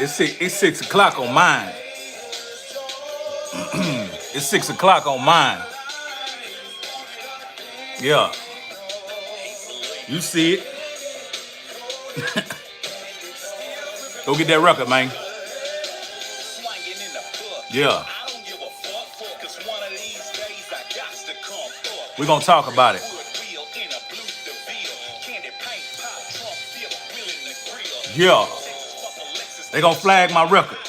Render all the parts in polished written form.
It's 6 o'clock on mine. It's 6 o'clock on mine. Yeah. You see it. Go get that record, man. Yeah. We're gonna talk about it. Yeah. They gonna flag my record.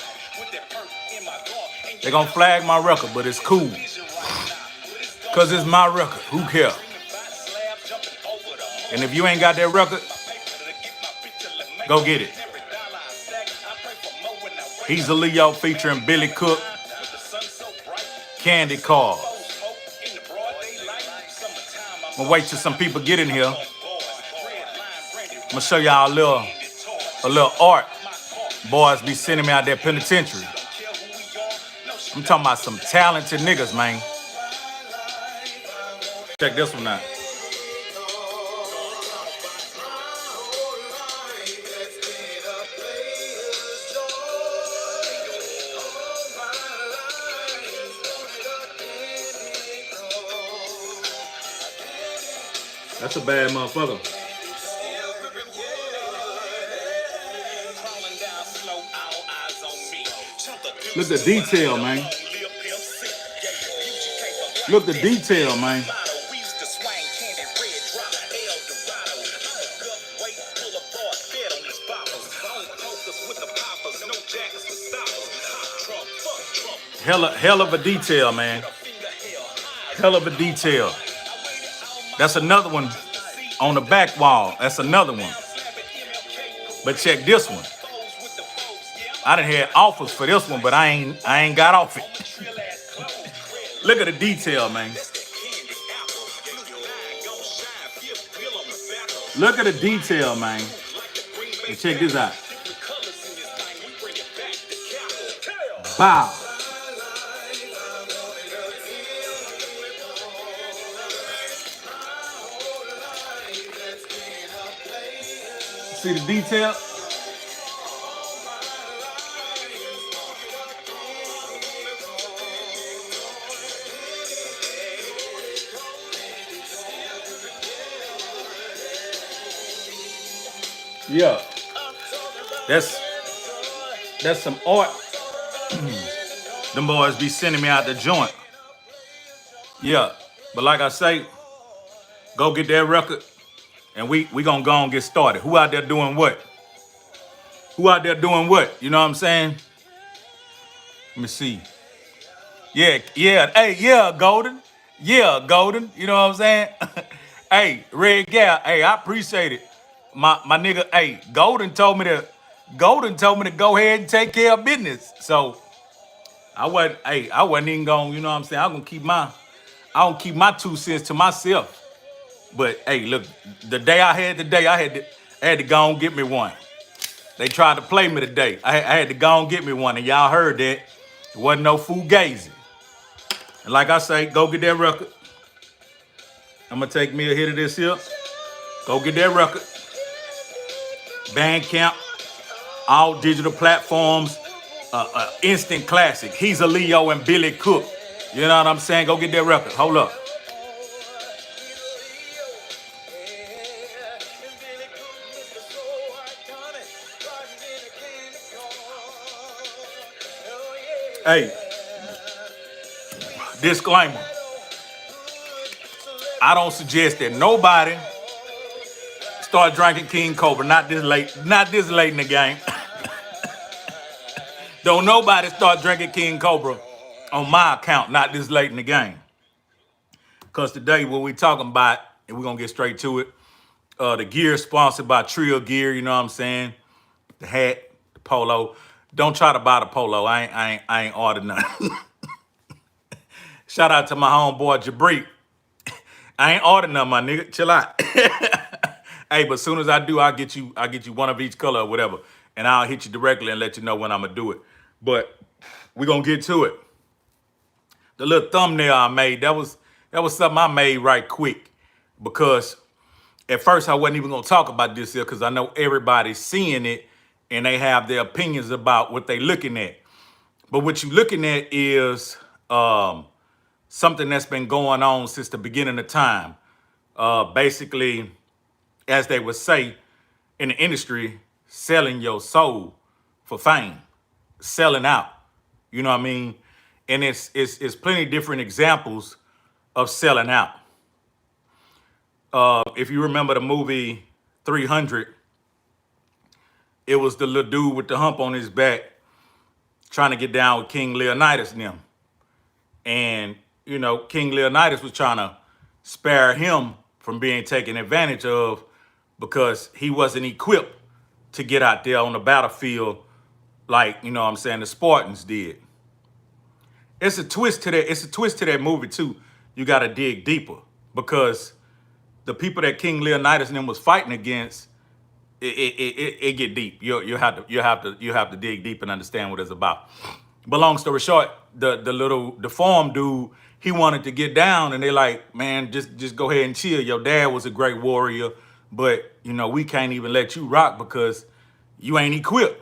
They gonna flag my record, but it's cool. Cause it's my record. Who cares? And if you ain't got that record, go get it. Hezeleo featuring Billy Cook, Candy Car. I'm gonna wait till some people get in here. I'm gonna show y'all a little art boys be sending me out that penitentiary. I'm talking about some talented niggas, man. Check this one out. That's a bad motherfucker. Look at the detail, man. Look at the detail, man. Hell of a detail, man. Hell of a detail. That's another one on the back wall. That's another one. But check this one. I done had offers for this one, but I ain't got off it. Look at the detail, man. Look at the detail, man. And check this out. Wow. See the detail? Yeah. That's some art. Them boys be sending me out the joint. Yeah. But like I say, go get that record and we gonna go and get started. Who out there doing what? Who out there doing what? You know what I'm saying? Let me see. Yeah. Hey, yeah, Golden. Yeah, Golden. You know what I'm saying? Hey, Red Gal. Hey, I appreciate it. My nigga, hey, Golden told me to go ahead and take care of business. So I wasn't even going, you know what I'm saying? I don't keep my 2 cents to myself. But hey, look, the day I had to go and get me one. They tried to play me today. I had to go and get me one, and y'all heard that. It wasn't no fugazi. And like I say, go get that record. I'm gonna take me a hit of this here. Go get that record. Bandcamp, all digital platforms, instant classic. Hezeleo and Billy Cook. You know what I'm saying? Go get that record. Hold up. Hey, disclaimer. I don't suggest that nobody start drinking King Cobra. Not this late in the game. Don't nobody start drinking King Cobra on my account, not this late in the game. Because today what we talking about, and we're going to get straight to it, the gear sponsored by Trill Gear, you know what I'm saying? The hat, the polo. Don't try to buy the polo. I ain't ordered nothing. Shout out to my homeboy Jabri. I ain't ordered nothing, my nigga. Chill out. Hey, but as soon as I do, I'll get you one of each color or whatever. And I'll hit you directly and let you know when I'm gonna do it. But we're gonna get to it. The little thumbnail I made, that was something I made right quick. Because at first I wasn't even gonna talk about this here because I know everybody's seeing it and they have their opinions about what they looking at. But what you looking at is something that's been going on since the beginning of time. Basically, as they would say in the industry, selling your soul for fame, selling out. You know what I mean? And it's plenty of different examples of selling out. If you remember the movie 300, it was the little dude with the hump on his back trying to get down with King Leonidas and them. And, you know, King Leonidas was trying to spare him from being taken advantage of because he wasn't equipped to get out there on the battlefield like, you know what I'm saying, the Spartans did. It's a twist to that. It's a twist to that movie too. You got to dig deeper because the people that King Leonidas and them was fighting against, it get deep. You have to dig deep and understand what it's about. But long story short, the little deformed dude, he wanted to get down, and they like, man, just go ahead and chill. Your dad was a great warrior, but you know we can't even let you rock because you ain't equipped.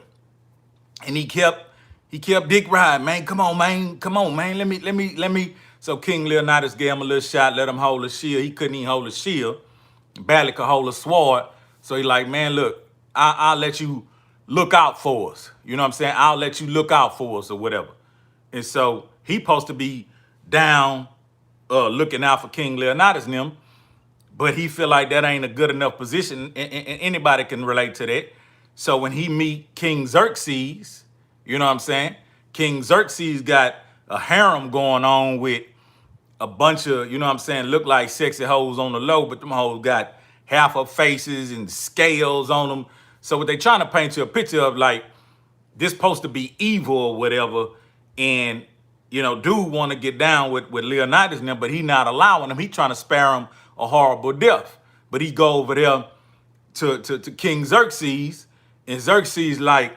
And he kept dick riding, man. Come on, man. Let me. So King Leonidas gave him a little shot, let him hold a shield. He couldn't even hold a shield. Barely could hold a sword. So he like, man, look, I'll let you look out for us. You know what I'm saying? I'll let you look out for us or whatever. And so he supposed to be down, looking out for King Leonidas and them, but he feel like that ain't a good enough position, and anybody can relate to that. So when he meet King Xerxes, you know what I'm saying? King Xerxes got a harem going on with a bunch of, you know what I'm saying, look like sexy hoes on the low, but them hoes got half of faces and scales on them. So what they trying to paint you a picture of, like, this supposed to be evil or whatever, and, you know, dude want to get down with Leonidas and them, but he not allowing them. He trying to spare him a horrible death. But he go over there to King Xerxes, and Xerxes like,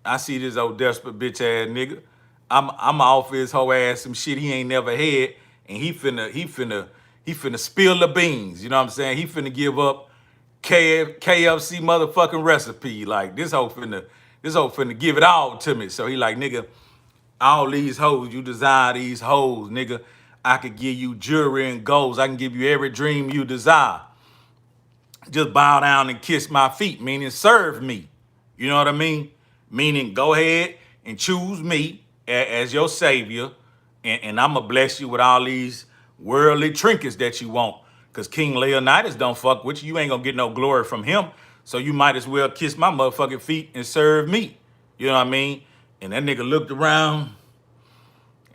I see this old desperate bitch ass nigga. I'm offer his whole ass some shit he ain't never had, and he finna spill the beans. You know what I'm saying? He finna give up KFC motherfucking recipe. Like this hoe finna give it all to me. So he like, nigga, all these hoes, you desire these hoes, nigga. I could give you jewelry and golds. I can give you every dream you desire. Just bow down and kiss my feet, meaning serve me. You know what I mean? Meaning go ahead and choose me as your savior, and I'm going to bless you with all these worldly trinkets that you want. Because King Leonidas don't fuck with you. You ain't going to get no glory from him. So you might as well kiss my motherfucking feet and serve me. You know what I mean? And that nigga looked around.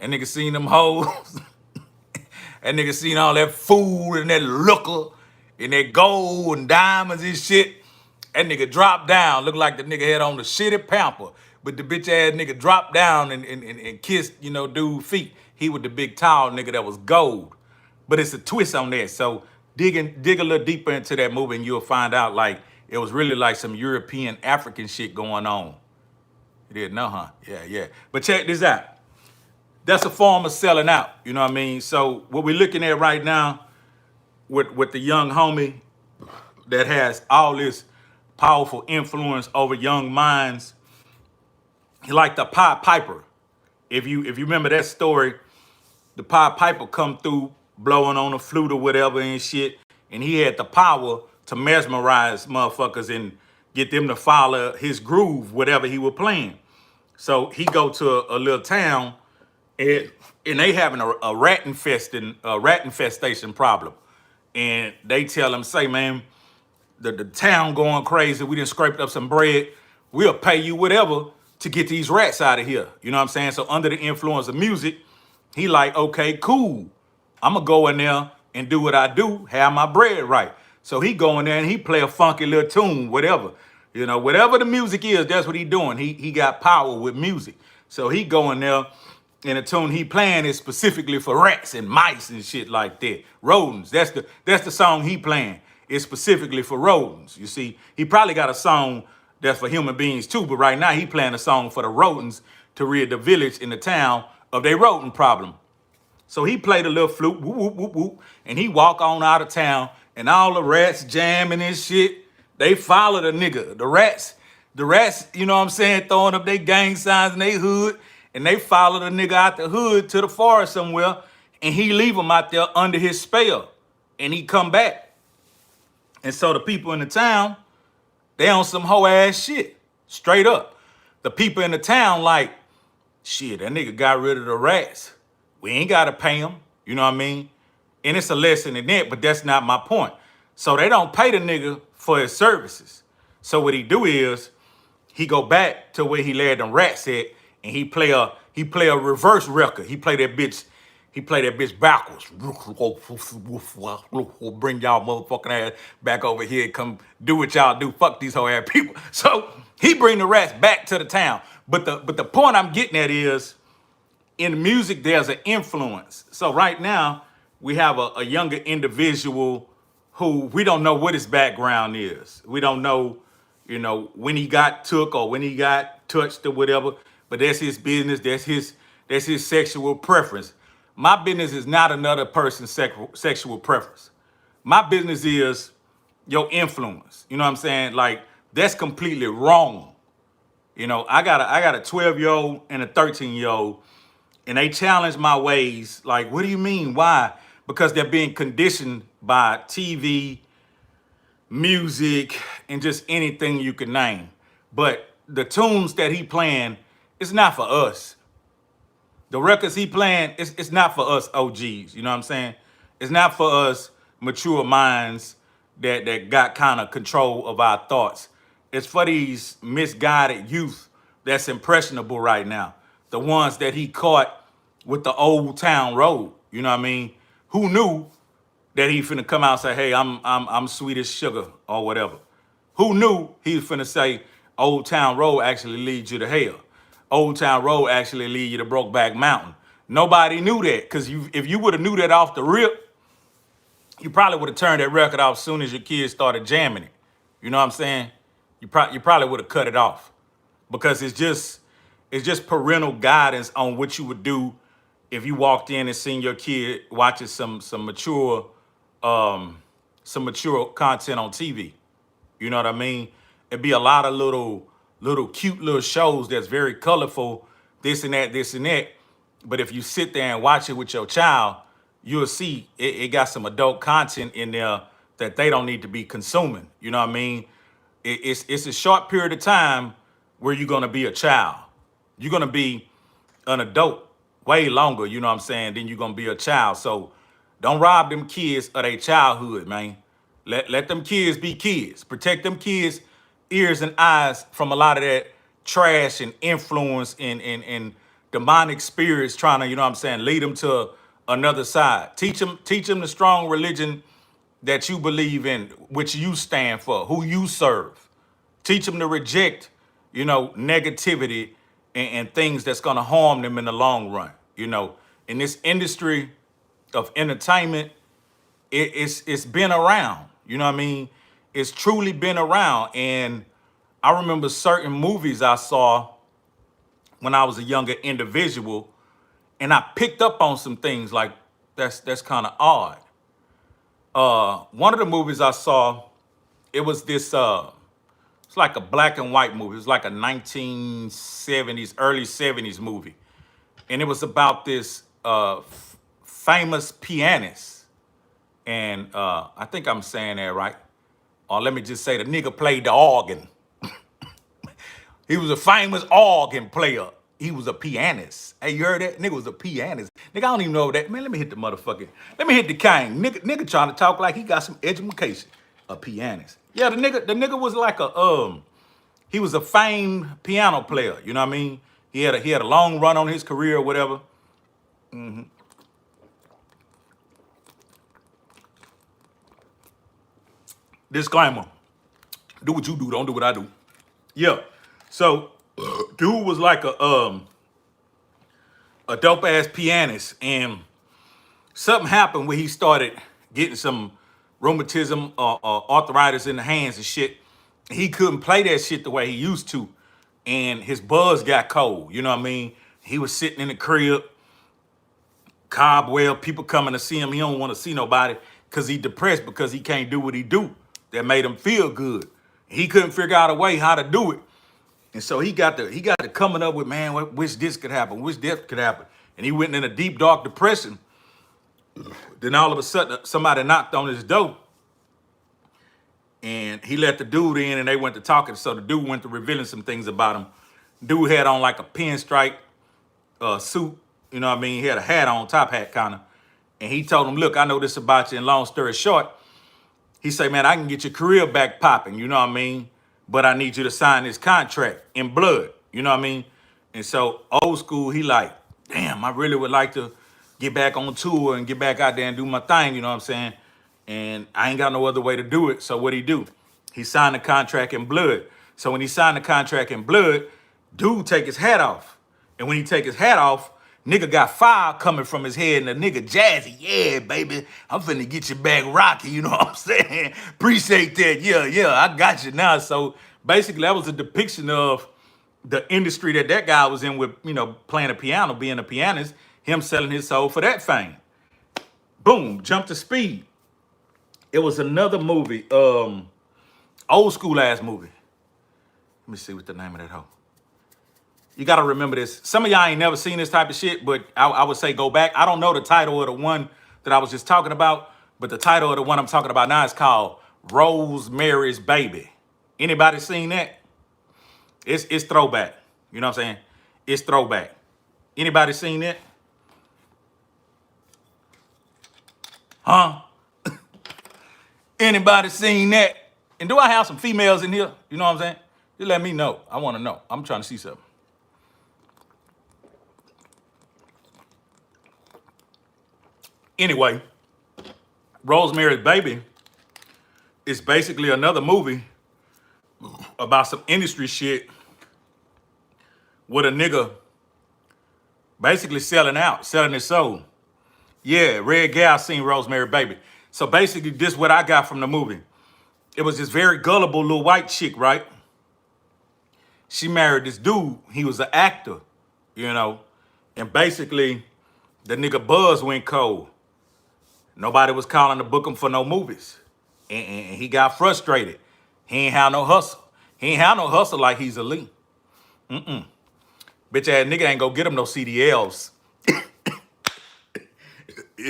That nigga seen them hoes. That nigga seen all that food and that liquor and that gold and diamonds and shit. That nigga dropped down. Looked like the nigga had on the shitty pamper. But the bitch ass nigga dropped down and kissed, you know, dude's feet. He was the big tall nigga that was gold. But it's a twist on that. So dig a little deeper into that movie and you'll find out like it was really like some European African shit going on. You didn't know, huh? Yeah. But check this out. That's a form of selling out. You know what I mean? So what we're looking at right now with the young homie that has all this powerful influence over young minds, he like the Pied Piper. If you remember that story, the Pied Piper come through blowing on a flute or whatever and shit, and he had the power to mesmerize motherfuckers and get them to follow his groove, whatever he was playing. So he go to a little town, and they having a rat infestation problem, and they tell him, say, man, the town going crazy. We done scraped up some bread. We'll pay you whatever to get these rats out of here. You know what I'm saying? So under the influence of music, he like, okay, cool. I'm gonna go in there and do what I do, have my bread right. So he go in there and he play a funky little tune, whatever. You know, whatever the music is, that's what he doing. He got power with music. So he go in there, and the tune he playing is specifically for rats and mice and shit like that. Rodents. That's the song he playing. It's specifically for rodents. You see, he probably got a song that's for human beings too, but right now he playing a song for the rodents to rid the village and the town of their rodent problem. So he played a little flute, whoop, whoop, whoop, whoop, and he walk on out of town and all the rats jamming and shit. They follow the nigga. The rats, you know what I'm saying, throwing up their gang signs in their hood, and they follow the nigga out the hood to the forest somewhere, and he leave them out there under his spell, and he come back. And so the people in the town, they on some hoe ass shit, straight up. The people in the town like, shit, that nigga got rid of the rats. We ain't gotta pay him, you know what I mean? And it's a lesson in that, but that's not my point. So they don't pay the nigga for his services. So what he do is he go back to where he led them rats at, and he play a reverse record. He play that bitch backwards. Bring y'all motherfucking ass back over here. Come do what y'all do. Fuck these whole ass people. So he bring the rats back to the town. But the point I'm getting at is, in music, there's an influence. So right now, we have a younger individual who we don't know what his background is. We don't know, you know, when he got took or when he got touched or whatever. But that's his business. That's his sexual preference. My business is not another person's sexual preference. My business is your influence. You know what I'm saying? Like, that's completely wrong. You know, I got a 12-year-old and a 13-year-old, and they challenge my ways. Like, what do you mean? Why? Because they're being conditioned by TV, music, and just anything you can name. But the tunes that he playing, it's not for us. The records he playing, it's not for us OGs. You know what I'm saying? It's not for us mature minds that got kind of control of our thoughts. It's for these misguided youth that's impressionable right now. The ones that he caught with the old town road. You know what I mean? Who knew that he finna come out and say, hey, I'm sweet as sugar or whatever? Who knew he was finna say Old Town Road actually leads you to hell? Old Town Road actually lead you to Brokeback Mountain. Nobody knew that, because if you would have knew that off the rip, you probably would have turned that record off as soon as your kids started jamming it. You know what I'm saying? You probably would have cut it off, because it's just parental guidance on what you would do if you walked in and seen your kid watching some mature content on TV. You know what I mean? It'd be a lot of little cute little shows that's very colorful, this and that. But if you sit there and watch it with your child, you'll see it got some adult content in there that they don't need to be consuming. You know what I mean? It's a short period of time where you're gonna be a child. You're gonna be an adult way longer, you know what I'm saying, than you're gonna be a child. So don't rob them kids of their childhood, man. Let them kids be kids. Protect them kids' ears and eyes from a lot of that trash and influence and demonic spirits trying to, you know what I'm saying, lead them to another side. Teach them the strong religion that you believe in, which you stand for, who you serve. Teach them to reject, you know, negativity and things that's gonna harm them in the long run. You know, in this industry of entertainment, it's been around. You know what I mean? It's truly been around. And I remember certain movies I saw when I was a younger individual, and I picked up on some things like that's kind of odd. One of the movies I saw, it was this it's like a black and white movie. It was like a 1970s, early 70s movie. And it was about this famous pianist. And I think I'm saying that right. Or let me just say the nigga played the organ. He was a famous organ player. He was a pianist. Hey, you heard that? Nigga was a pianist. Nigga, I don't even know that. Man, let me hit the motherfucker. Let me hit the king. Nigga trying to talk like he got some education. A pianist. Yeah, the nigga was like he was a famed piano player. You know what I mean? He had a long run on his career or whatever. Disclaimer. Do what you do, don't do what I do. Yeah. So, dude was like a dope ass pianist, and something happened where he started getting some rheumatism or arthritis in the hands and shit. He couldn't play that shit the way he used to, and his buzz got cold. You know what I mean? He was sitting in the crib, cobweb, people coming to see him. He don't want to see nobody because he depressed because he can't do what he do that made him feel good. He couldn't figure out a way how to do it. And so he got to coming up with, man, which this could happen, which that could happen. And he went in a deep, dark depression. Then all of a sudden, somebody knocked on his door. And he let the dude in and they went to talking. So the dude went to revealing some things about him. Dude had on like a pinstripe suit. You know what I mean? He had a hat on, top hat kind of. And he told him, look, I know this about you. And long story short, he said, man, I can get your career back popping. You know what I mean? But I need you to sign this contract in blood. You know what I mean? And so old school, he like, damn, I really would like to get back on tour and get back out there and do my thing. You know what I'm saying? And I ain't got no other way to do it. So what'd he do? He signed the contract in blood. So when he signed the contract in blood, dude take his hat off. And when he take his hat off, nigga got fire coming from his head and the nigga jazzy. Yeah, baby, I'm finna get you back rocky. You know what I'm saying? Appreciate that. Yeah, I got you now. So basically that was a depiction of the industry that guy was in with, you know, playing the piano, being a pianist, him selling his soul for that fame. Boom, jump to speed. It was another movie, old school ass movie. Let me see what the name of that hoe. You got to remember this. Some of y'all ain't never seen this type of shit, but I would say go back. I don't know the title of the one that I was just talking about, but the title of the one I'm talking about now is called Rosemary's Baby. Anybody seen that? It's throwback. You know what I'm saying? It's throwback. Anybody seen that? Huh? Anybody seen that? And do I have some females in here? You know what I'm saying? Just let me know. I want to know. I'm trying to see something. Anyway, Rosemary's Baby is basically another movie about some industry shit with a nigga basically selling his soul. Yeah, Red Gal seen Rosemary's Baby. So basically, this is what I got from the movie. It was this very gullible little white chick, right? She married this dude. He was an actor, you know. And basically, the nigga buzz went cold. Nobody was calling to book him for no movies. And he got frustrated. He ain't have no hustle. He ain't have no hustle like Hezeleo. Bitch ass nigga ain't go get him no CDLs. You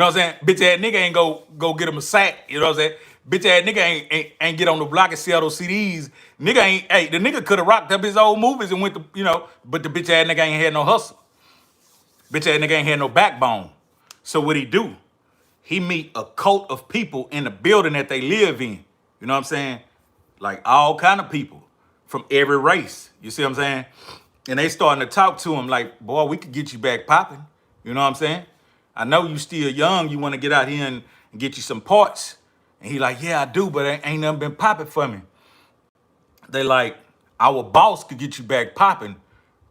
know what I'm saying? Bitch ass nigga ain't go get him a sack. You know what I'm saying? Bitch ass nigga ain't get on the block and sell those CDs. Nigga ain't, hey, the nigga could have rocked up his old movies and went to, you know, but the bitch ass nigga ain't had no hustle. Bitch ass nigga ain't had no backbone. So what he do? He meet a cult of people in the building that they live in. You know what I'm saying? Like all kind of people from every race. You see what I'm saying? And they starting to talk to him like, boy, we could get you back popping. You know what I'm saying? I know you still young. You want to get out here and get you some parts. And he like, yeah, I do, but ain't nothing been popping for me. They like, our boss could get you back popping,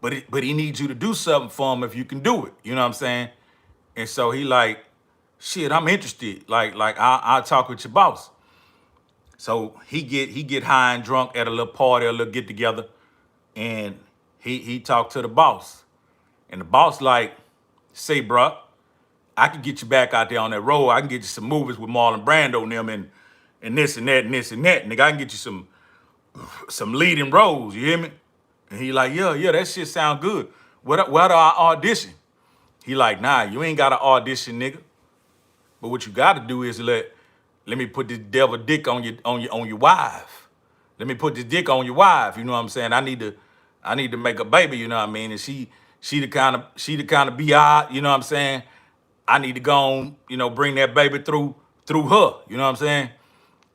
but he needs you to do something for him if you can do it. You know what I'm saying? And so he like, shit, I'm interested. Like I'll talk with your boss. So he get high and drunk at a little party, a little get together, and he talked to the boss. And the boss like, say, bruh, I can get you back out there on that road. I can get you some movies with Marlon Brando and them and this and that and this and that. Nigga, I can get you some leading roles, you hear me? And he like, yeah, that shit sound good. What do I audition? He like, nah, you ain't got to audition, nigga. But what you got to do is let me put this devil dick on your wife. Let me put this dick on your wife. You know what I'm saying? I need to make a baby. You know what I mean? And she the kind of bi. You know what I'm saying? I need to go on, you know, bring that baby through her. You know what I'm saying?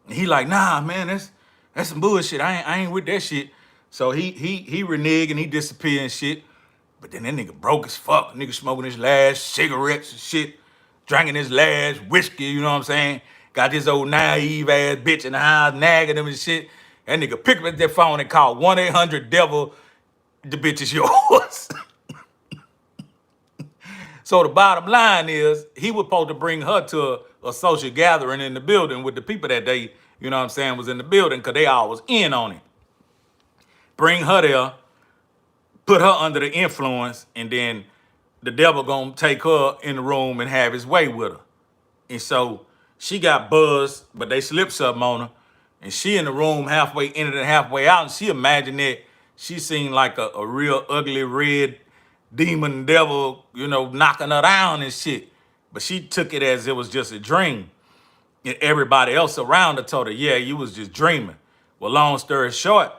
And he like, nah, man, that's some bullshit. I ain't with that shit. So he renege and he disappear and shit. But then that nigga broke as fuck. Nigga smoking his last cigarettes and shit. Drinking his last whiskey, you know what I'm saying? Got this old naive ass bitch in the house nagging him and shit. That nigga picked up that phone and called 1-800-DEVIL. The bitch is yours. So the bottom line is he was supposed to bring her to a social gathering in the building with the people that they, you know what I'm saying, was in the building because they all was in on it. Bring her there, put her under the influence, and then the devil gonna take her in the room and have his way with her. And so She got buzzed, but they slipped something on her. And she in the room halfway in it and halfway out. And she imagined that she seen like a real ugly red demon devil, knocking her down and shit. But she took it as it was just a dream. And everybody else around her told her, yeah, you was just dreaming. Well, long story short,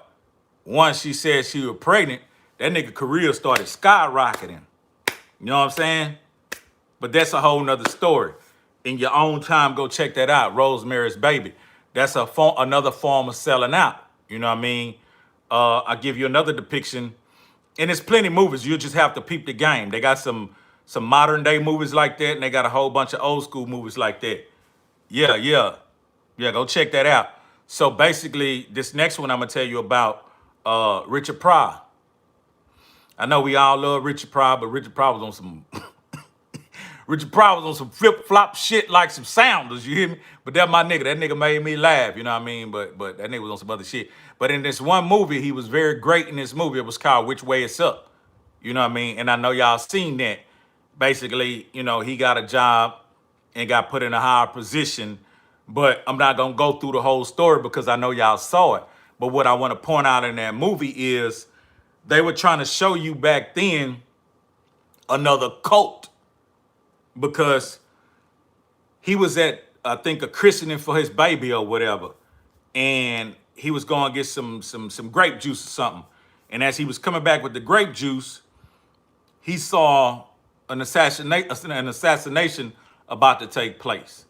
once she said she was pregnant, that nigga career started skyrocketing. You know what I'm saying? But that's a whole nother story. In your own time, go check that out. Rosemary's Baby. That's another form of selling out. You know what I mean? I'll give you another depiction. And there's plenty of movies. You just have to peep the game. They got some modern day movies like that, and they got a whole bunch of old school movies like that. Yeah, yeah. Yeah, go check that out. So basically, this next one I'm gonna tell you about Richard Pryor. I know we all love Richard Pryor, but Richard Pryor was on some Richard Pryor was on some flip-flop shit like some sounders, you hear me? But that's my nigga. That nigga made me laugh, you know what I mean? But that nigga was on some other shit. But in this one movie, he was very great in this movie. It was called Which Way It's Up. You know what I mean? And I know y'all seen that. Basically, he got a job and got put in a higher position. But I'm not gonna go through the whole story because I know y'all saw it. But what I want to point out in that movie is they were trying to show you back then another cult, because he was at, I think, a christening for his baby or whatever, and he was going to get some grape juice or something. And as he was coming back with the grape juice, he saw an assassination about to take place,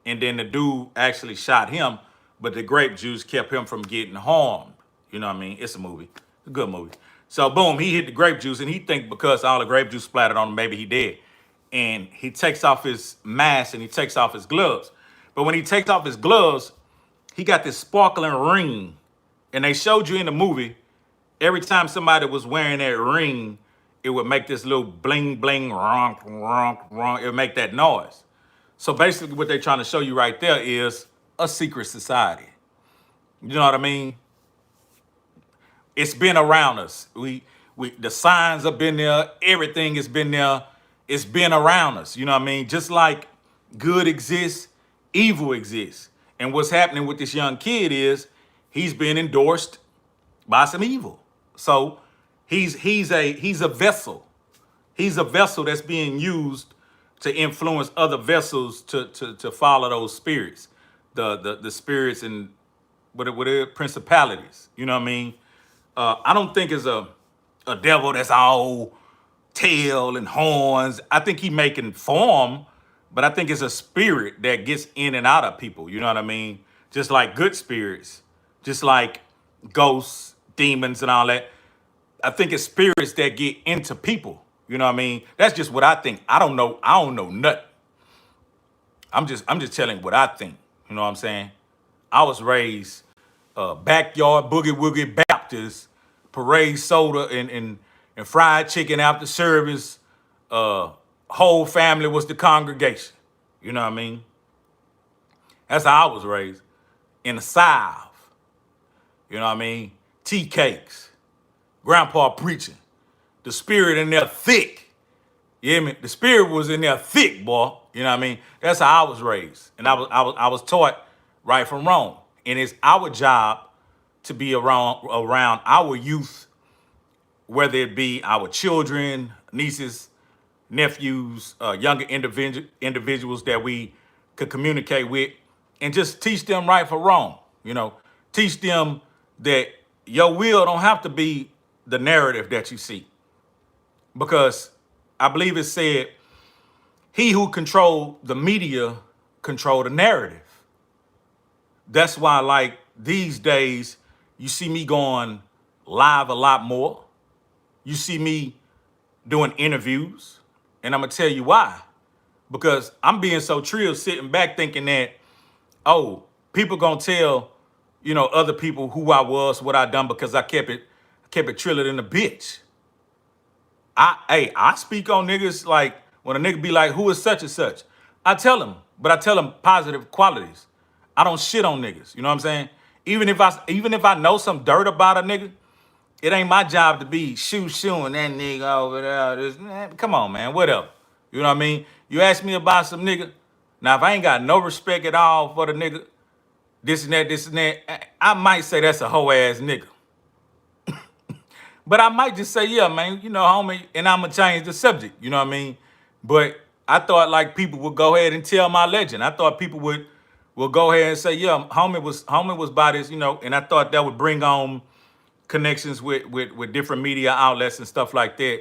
and then the dude actually shot him, but the grape juice kept him from getting harmed. You know what I mean? It's a movie, it's a good movie. So boom, he hit the grape juice, and he think because all the grape juice splattered on him, maybe he dead. And he takes off his mask and he takes off his gloves. But when he takes off his gloves, he got this sparkling ring. And they showed you in the movie, every time somebody was wearing that ring, it would make this little bling, bling, ronk, ronk, ronk. It would make that noise. So basically what they're trying to show you right there is a secret society. You know what I mean? It's been around us. The signs have been there. Everything has been there. It's been around us. You know what I mean? Just like good exists, evil exists. And what's happening with this young kid is he's been endorsed by some evil. So he's a vessel. He's a vessel that's being used to influence other vessels to follow those spirits, the spirits and what are principalities. You know what I mean? I don't think it's a devil that's all tail and horns. I think he making form, but I think it's a spirit that gets in and out of people. You know what I mean? Just like good spirits, just like ghosts, demons, and all that. I think it's spirits that get into people. You know what I mean? That's just what I think. I don't know nothing. I'm just telling what I think. You know what I'm saying? I was raised backyard boogie woogie Baptist, parade soda and fried chicken after service. Whole family was the congregation. You know what I mean? That's how I was raised. In the South. You know what I mean? Tea cakes. Grandpa preaching. The spirit in there thick. You hear me? The spirit was in there thick, boy. You know what I mean? That's how I was raised. And I was taught right from wrong. And it's our job to be around our youth, whether it be our children, nieces, nephews, younger individuals that we could communicate with, and just teach them right from wrong. Teach them that your will don't have to be the narrative that you see. Because I believe it said, he who controlled the media control the narrative. That's why, like, these days, you see me going live a lot more. You see me doing interviews, and I'm gonna tell you why. Because I'm being so trill, sitting back thinking that, oh, people gonna tell, other people who I was, what I done, because I kept it triller than a bitch. I speak on niggas like when a nigga be like, who is such and such? I tell them, but I tell them positive qualities. I don't shit on niggas. You know what I'm saying? Even if I know some dirt about a nigga, it ain't my job to be shooing that nigga over there. Come on, man, whatever. You know what I mean? You ask me about some nigga, Now, if I ain't got no respect at all for the nigga, this and that, I might say that's a hoe ass nigga. But I might just say, yeah, man, you know, homie, and I'ma change the subject, you know what I mean? But I thought like people would go ahead and tell my legend. I thought people would go ahead and say, yeah, homie was by this, you know, and I thought that would bring on connections with different media outlets and stuff like that.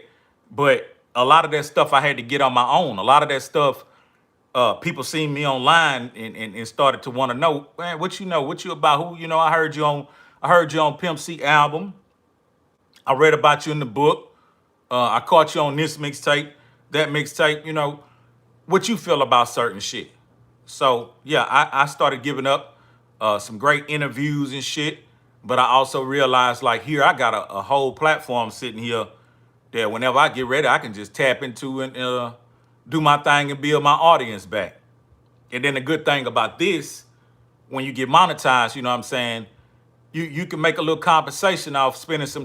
But a lot of that stuff I had to get on my own. A lot of that stuff, people seen me online and started to want to know, man, what you know, what you about, who, you know, I heard you on Pimp C album. I read about you in the book. I caught you on this mixtape, that mixtape, you know, what you feel about certain shit. So yeah, I started giving up some great interviews and shit, but I also realized like here I got a whole platform sitting here that whenever I get ready, I can just tap into and do my thing and build my audience back. And then the good thing about this, when you get monetized, you know what I'm saying, you can make a little compensation off spending some